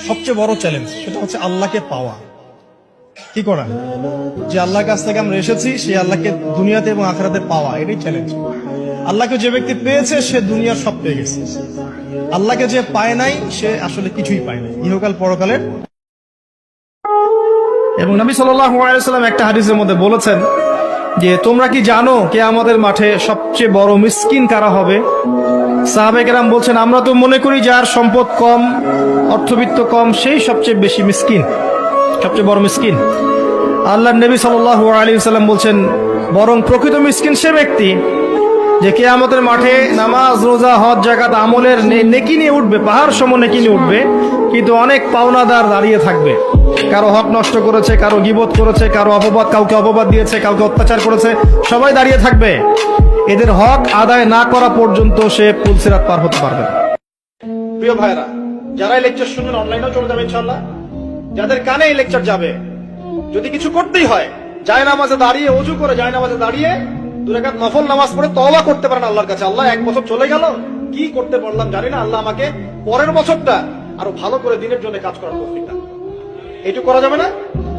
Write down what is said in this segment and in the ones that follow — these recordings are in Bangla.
সবচেয়ে বড় চ্যালেঞ্জ সেটা হচ্ছে আল্লাহকে পাওয়া। কি করা? যে আল্লাহর কাছ থেকে আমরা এসেছি সেই আল্লাহকে দুনিয়াতে এবং আখিরাতে পাওয়া, এটাই চ্যালেঞ্জ। আল্লাহকে যে ব্যক্তি পেয়েছে সে দুনিয়ার সব পেয়ে গেছে। আল্লাহকে যে পায় নাই সে আসলে কিছুই পায় নাই, ইহকাল পরকালের। এবং নবী সাল্লাল্লাহু আলাইহি ওয়াসাল্লাম একটা হাদিসের মধ্যে বলেছেন যে তোমরা কি জানো কিয়ামতের মাঠে সবচেয়ে বড় মিসকিন কারা হবে? সাহাবায়ে কেরাম বলছেন, আমরা তো মনে করি যার সম্পদ কম, অর্থবিত্ত কম, সেই সবচেয়ে বেশি মিসকিন, সবচেয়ে বড় মিসকিন। আল্লাহর নবী সাল্লাল্লাহু আলাইহি ওয়াসাল্লাম বলছেন, বরং প্রকৃত মিসকিন সে ব্যক্তি যে কিয়ামতের মাঠে নামাজ, রোজা, হজ, যাকাত আমলের নেকি নিয়ে উঠবে, পাহাড় সম নেকি নিয়ে উঠবে, কিন্তু অনেক পাওনাদার দাঁড়িয়ে থাকবে। কারো হক নষ্ট করেছে, কারো গীবত করেছে, কারো অপবাদ, কাউকে অপবাদ দিয়েছে, কাউকে অত্যাচার করেছে, সবাই দাঁড়িয়ে থাকবে। এদের হক আদায় না করা পর্যন্ত সে পুলসিরাত পার হতে পারবে না। প্রিয় ভাইরা, যারা এই লেকচার শুনবেন অনলাইনেও চলে যাবে ইনশাআল্লাহ। যাদের কানে এই লেকচার যাবে, যদি কিছু করতেই হয়, যায় নামাজে দাঁড়িয়ে, ওযু করে যায় নামাজে দাঁড়িয়ে 2 রাকাত নফল নামাজ পড়ে তওবা করতে পারেন আল্লাহর কাছে। আল্লাহ, 1 বছর চলে গেল, কি করতে পারলাম জানি না, আল্লাহ আমাকে পরের বছরটা আরো ভালো করে দিনের জন্য কাজ করার তৌফিক দান। এইটুকু করা যাবে না?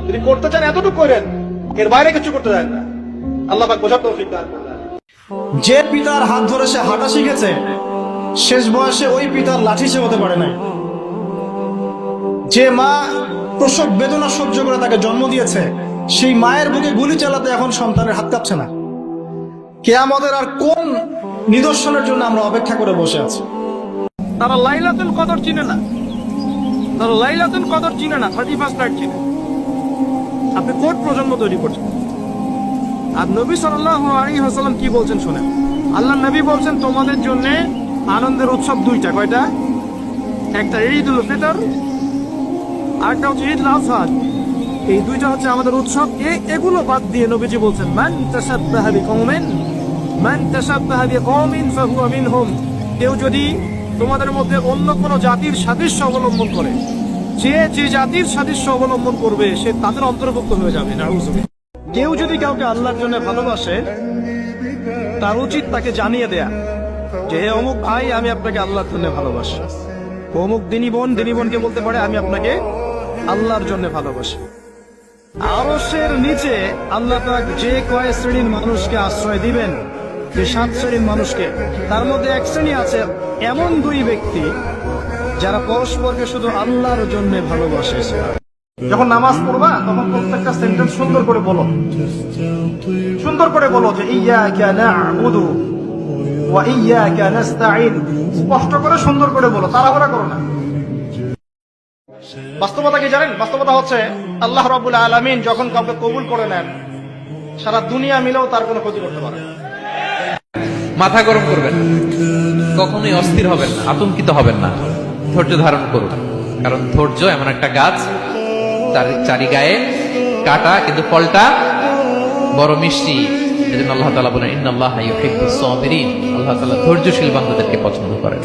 যদি করতে চান এতটুকু করেন, এর বাইরে কিছু করতে দেন না। আল্লাহ পাক বোঝার তৌফিক দান করুন। যে পিতার হাত ধরে সে হাঁটা শিখেছে, শেষ বয়সে ওই পিতার লাঠি সে হতে পারে নাই। যে মা প্রসব বেদনা সহ্য করে তাকে জন্ম দিয়েছে, সেই মায়ের বুকে গুলি চালাতে এখন সন্তানের হাত কাঁপছে না। কিয়ামতের আর কোন নিদর্শনের জন্য আমরা অপেক্ষা করে বসে আছি? তারা লাইলাতুল কদর চিনে না, তারা লাইলাতুল কদর চিনে না, 31st নাইট চিনে। আপনি কোন প্রজন্ম তৈরি করছেন? আর নবী সাল্লাল্লাহু আলাইহি ওয়াসাল্লাম কি বলছেন শুনেন। আল্লাহ নবী বলছেন, তোমাদের জন্য আনন্দের উৎসব 2টা। কয়টা? একটা ঈদুল ফিতর, আরেকটা হচ্ছে ঈদুল আযহা। এই 2টা হচ্ছে আমাদের উৎসব। এগুলো বাদ দিয়ে নবীজি বলছেন, মান তাশাব্বাহা বিকওমিন ফাহুয়া মিনহুম। কেউ যদি তোমাদের মধ্যে অন্য কোনো জাতির সাদৃশ্য অবলম্বন করে, যে জাতির সাদৃশ্য অবলম্বন করবে সে তাদের অন্তর্ভুক্ত হয়ে যাবে। নাউযুবিল্লাহ। কেউ যদি কাউকে আল্লাহর জন্য ভালোবাসে, তার উচিত তাকে জানিয়ে দেয়া যে হে অমুক ভাই, আমি আপনাকে আল্লাহর জন্য ভালোবাসি। অমুক দিনী বোনকে বলতে পারে, আমি আপনাকে আল্লাহর জন্য ভালোবাসি। আরশের নিচে আল্লাহ পাক যে কয় শ্রেণীর মানুষকে আশ্রয় দিবেন, যে 7 শ্রেণীর মানুষকে, তার মধ্যে এক শ্রেণী আছে এমন 2 ব্যক্তি যারা পরস্পরকে শুধু আল্লাহর জন্য ভালোবাসে। যখন নামাজ পড়বা তখন প্রত্যেকটা সেন্টেন্স সুন্দর করে বলো, সুন্দর করে বলো যে ইয়্যাকা না'বুদু ওয়া ইয়্যাকা নাস্তাঈন। স্পষ্ট করে সুন্দর করে বলো, তাড়াহুড়া করো না। বাস্তবতা কি জানেন? বাস্তবতা হচ্ছে আল্লাহ রাব্বুল আলামিন যখন কাউকে কবুল করে নেন, সারা দুনিয়া মিলেও তার কোনো ক্ষতি করতে পারে না। মাথা গরম করবেন না, কখনোই অস্থির হবেন না, আতঙ্কিত হবেন না, ধৈর্য ধারণ করুন। কারণ ধৈর্য এমন একটা গাছ, তার চারিগায়ে কাটা, কিন্তু ফলটা বড় মিষ্টি। এজন্য আল্লাহ তাআলা বলেন, ইন্নাল্লাহা ইউহিব্বুস সাবিরিন। আল্লাহ তাআলা ধৈর্যশীল বান্দাদেরকে পছন্দ করেন।